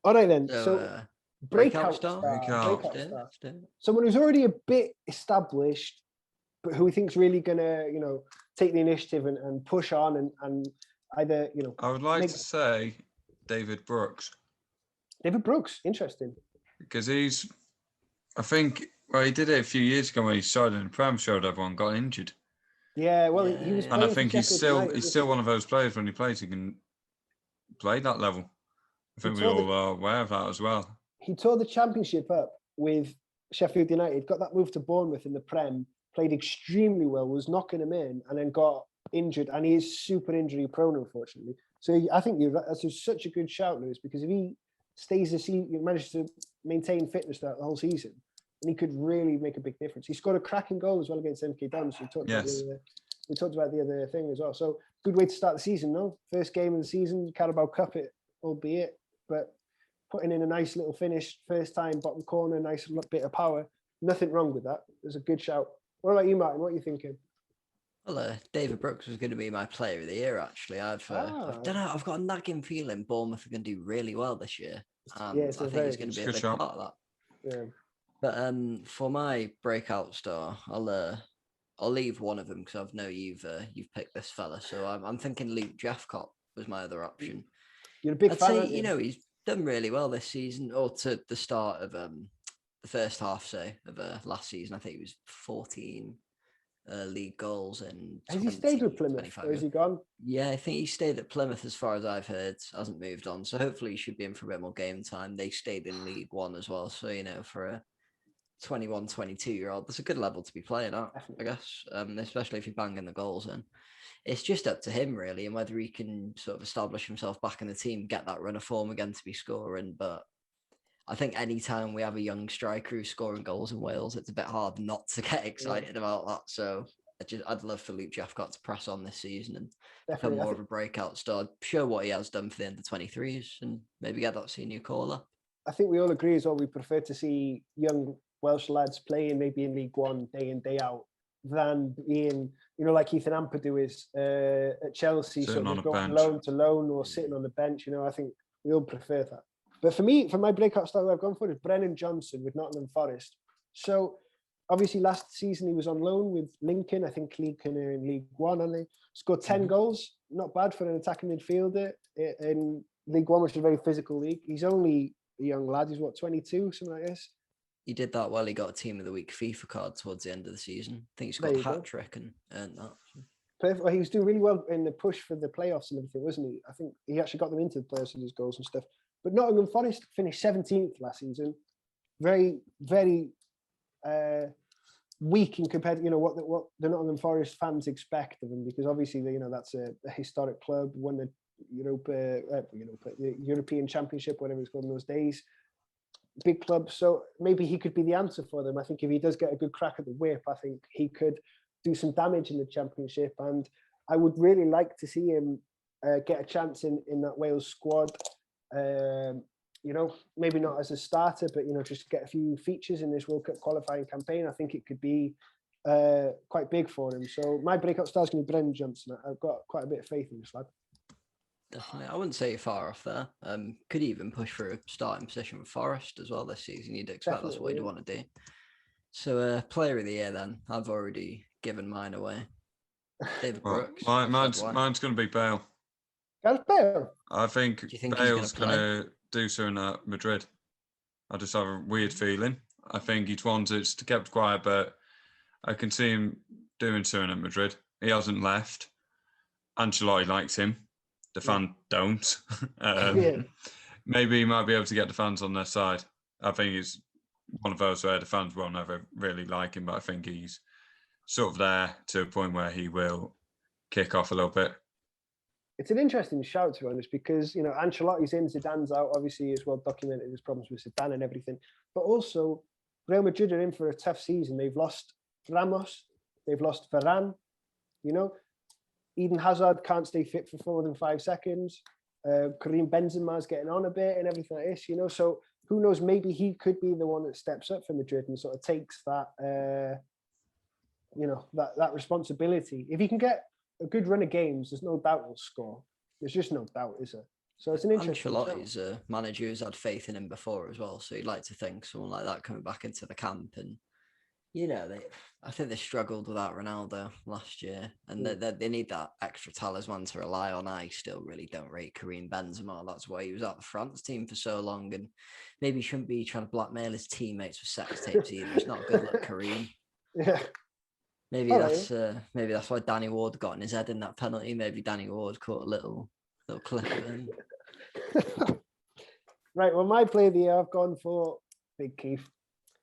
All right then. So, So breakout star. Breakout Star. star. Someone who's already a bit established, but who we think's really gonna, take the initiative and push on and either, I would like to say David Brooks. David Brooks, interesting. Because he did it a few years ago when he started in the Prem, showed everyone, got injured. Yeah, well, he was. And I think he's still one of those players when he plays, he can play that level. I think we all are aware of that as well. He tore the Championship up with Sheffield United, got that move to Bournemouth in the Prem, played extremely well, was knocking him in, and then got injured, and he is super injury prone, unfortunately. So I think that's such a good shout, Lewis, because if he stays manages to maintain fitness throughout the whole season, and he could really make a big difference. He scored a cracking goal as well against MK Dons. We talked about the other thing as well. So good way to start the season, no? First game of the season, Carabao Cup, albeit, but putting in a nice little finish, first time, bottom corner, nice bit of power. Nothing wrong with that. It was a good shout. What about you, Martin? What are you thinking? Well, David Brooks was going to be my player of the year, actually. I don't know. I've got a nagging feeling Bournemouth are going to do really well this year. I think it's going to be a big part of that. Yeah. But for my breakout star, I'll leave one of them because I know you've picked this fella. So I'm thinking Luke Jeffcott was my other option. You're a big fan, I'd say, he's done really well this season, or to the start of the first half, say, of last season. I think it was 14 league goals and has he stayed with Plymouth or has he gone? Yeah, I think he stayed at Plymouth as far as I've heard. Hasn't moved on, so hopefully he should be in for a bit more game time. They stayed in League One as well, so for a 21, 22-year-old, that's a good level to be playing at. Definitely. I guess, especially if you're banging the goals in. It's just up to him really, and whether he can sort of establish himself back in the team, get that run of form again to be scoring. But I think any time we have a young striker who's scoring goals in Wales, it's a bit hard not to get excited about that. So I'd love for Luke Jeffcott to press on this season and become more of a breakout star, show what he has done for the under-23s, and maybe get that senior call up. I think we all agree as well. We prefer to see young Welsh lads playing maybe in League One day in, day out than being, like Ethan Ampadu is at Chelsea, sitting sort of going loan to loan or sitting on the bench. I think we all prefer that. But for my breakout star I've gone for is Brennan Johnson with Nottingham Forest. So obviously last season he was on loan with Lincoln. I think Lincoln are in League One, and they scored 10 goals. Not bad for an attacking midfielder in League One, which is a very physical league. He's only a young lad. He's 22, something like this. He did that well. He got a Team of the Week FIFA card towards the end of the season. I think he scored a hat-trick and earned that. Perfect. Well, he was doing really well in the push for the playoffs and everything, wasn't he? I think he actually got them into the playoffs with his goals and stuff. But Nottingham Forest finished 17th last season. Very, very weak in compared to what the Nottingham Forest fans expect of him, because obviously that's a historic club, won the the European Championship, whatever it's called in those days. Big club, so maybe he could be the answer for them. I think if he does get a good crack at the whip, I think he could do some damage in the Championship, and I would really like to see him get a chance in that Wales squad. Maybe not as a starter, but just get a few features in this World Cup qualifying campaign. I think it could be quite big for him. So my breakout star is going to be Brendan Johnson. I've got quite a bit of faith in this lad. Definitely. I wouldn't say you're far off there. Could even push for a starting position with Forest as well this season. You'd expect that's what you'd want to do. So player of the year then. I've already given mine away. David Brooks. Mine's going to be Bale. That's Bale? I think Bale's going to do something at Madrid. I just have a weird feeling. I think he'd want it to keep quiet, but I can see him doing something at Madrid. He hasn't left. Ancelotti likes him. The fans don't. Maybe he might be able to get the fans on their side. I think he's one of those where the fans will never really like him, but I think he's sort of there to a point where he will kick off a little bit. It's an interesting shout, to be honest, because Ancelotti's in, Zidane's out. Obviously, he's well documented his problems with Zidane and everything. But also, Real Madrid are in for a tough season. They've lost Ramos, they've lost Varane. Eden Hazard can't stay fit for more than 5 seconds. Karim Benzema's getting on a bit and everything like this, So who knows? Maybe he could be the one that steps up for Madrid and sort of takes that, that responsibility. If he can get a good run of games, there's no doubt he'll score. There's just no doubt, is there? So it's an interesting show. Ancelotti's a manager who's had faith in him before as well. So you'd like to think someone like that coming back into the camp. And, I think they struggled without Ronaldo last year. And they need that extra talisman to rely on. I still really don't rate Karim Benzema. That's why he was at the France team for so long. And maybe he shouldn't be trying to blackmail his teammates with sex tapes either. It's not good luck, Karim. Yeah. Maybe that's why Danny Ward got in his head in that penalty. Maybe Danny Ward caught a little clip of him. Right, well, my play of the year, I've gone for Big Keith.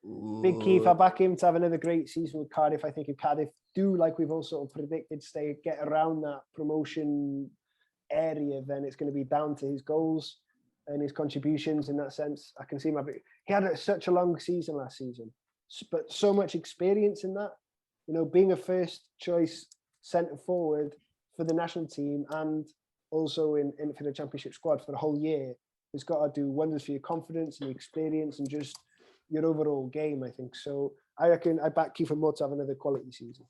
Ooh. Big Keith, I back him to have another great season with Cardiff. I think if Cardiff do, like we've all sort of predicted, get around that promotion area, then it's going to be down to his goals and his contributions in that sense. I can see he had such a long season last season, but so much experience in that. Being a first choice centre forward for the national team and also in for the championship squad for the whole year has got to do wonders for your confidence and your experience and just your overall game, I think. So I reckon I back Kiefer Moore to have another quality season.